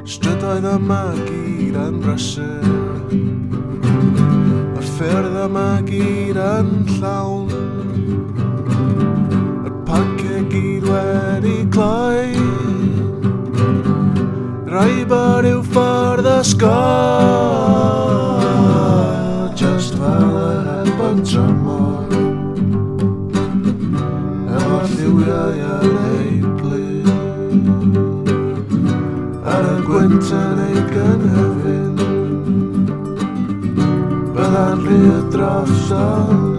Strydoedd yma gyd yn brysur, y ffyrdd yma gyd yn llawn, y panciau gyd wedi cloi, rai bod yw ffordd ysgol, just fel y hebog tramor, efo lliwiau a leiblu, ar y gwynt yn ei gynhefin, byddai'n rhy dros o'n